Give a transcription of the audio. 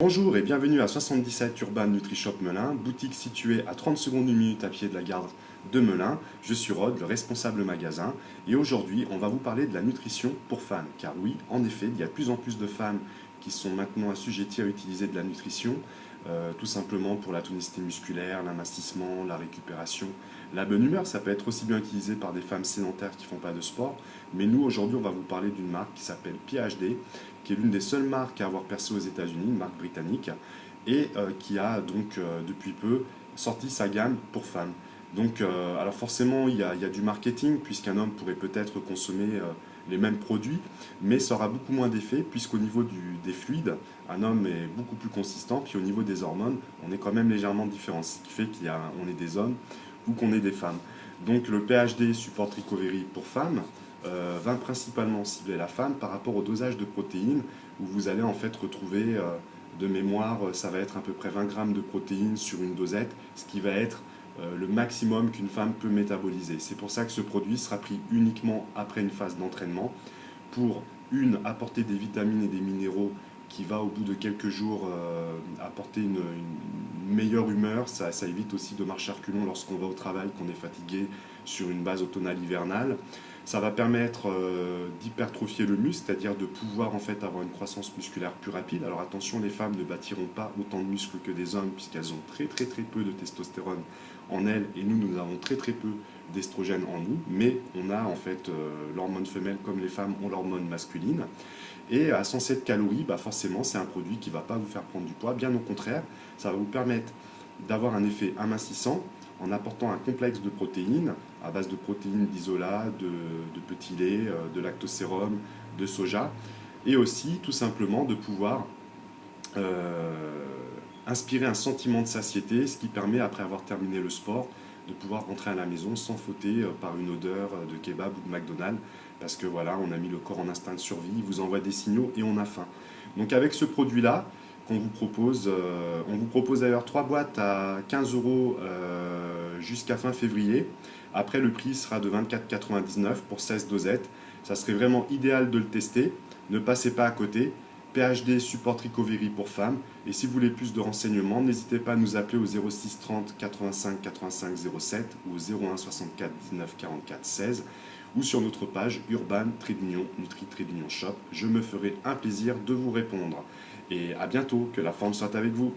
Bonjour et bienvenue à 77 Urban NutriShop Melun, boutique située à 30 secondes d'une minute à pied de la gare de Melun. Je suis Rod, le responsable magasin, et aujourd'hui on va vous parler de la nutrition pour femmes. Car oui, en effet, il y a de plus en plus de femmes qui sont maintenant assujetties à utiliser de la nutrition, tout simplement pour la tonicité musculaire, l'amincissement, la récupération, la bonne humeur. Ça peut être aussi bien utilisé par des femmes sédentaires qui ne font pas de sport, mais nous aujourd'hui on va vous parler d'une marque qui s'appelle PhD, qui est l'une des seules marques à avoir percé aux États-Unis, une marque britannique, et qui a donc depuis peu sorti sa gamme pour femmes. Donc, alors forcément, il y a du marketing, puisqu'un homme pourrait peut-être consommer les mêmes produits, mais ça aura beaucoup moins d'effet, puisqu'au niveau des fluides, un homme est beaucoup plus consistant, puis au niveau des hormones, on est quand même légèrement différent, ce qui fait qu'on est des hommes ou qu'on est des femmes. Donc le PhD Support Recovery pour femmes va principalement cibler la femme par rapport au dosage de protéines, où vous allez en fait retrouver de mémoire, ça va être à peu près 20 grammes de protéines sur une dosette, ce qui va être le maximum qu'une femme peut métaboliser. C'est pour ça que ce produit sera pris uniquement après une phase d'entraînement pour, apporter des vitamines et des minéraux qui va au bout de quelques jours apporter une meilleure humeur. Ça évite aussi de marcher à reculons lorsqu'on va au travail, qu'on est fatigué sur une base automnale hivernale. Ça va permettre d'hypertrophier le muscle, c'est-à-dire de pouvoir en fait avoir une croissance musculaire plus rapide. Alors attention, les femmes ne bâtiront pas autant de muscles que des hommes, puisqu'elles ont très peu de testostérone en elles, et nous avons très peu d'estrogène en nous, mais on a en fait l'hormone femelle comme les femmes ont l'hormone masculine. Et à 107 calories, bah forcément c'est un produit qui ne va pas vous faire prendre du poids, bien au contraire, ça va vous permettre d'avoir un effet amincissant en apportant un complexe de protéines à base de protéines d'isolat, de petit lait, de lactosérum, de soja, et aussi tout simplement de pouvoir inspirer un sentiment de satiété, ce qui permet, après avoir terminé le sport, de pouvoir rentrer à la maison sans fauter par une odeur de kebab ou de McDonald's, parce que voilà, on a mis le corps en instinct de survie, il vous envoie des signaux et on a faim. Donc avec ce produit-là, qu'on vous propose, on vous propose d'ailleurs 3 boîtes à 15 euros jusqu'à fin février. Après, le prix sera de 24,99 pour 16 dosettes. Ça serait vraiment idéal de le tester. Ne passez pas à côté. PhD Support Recovery pour femmes. Et si vous voulez plus de renseignements, n'hésitez pas à nous appeler au 06 30 85 85 07 ou au 01 64 19 44 16 ou sur notre page Urban Nutri Shop. Je me ferai un plaisir de vous répondre. Et à bientôt, que la forme soit avec vous.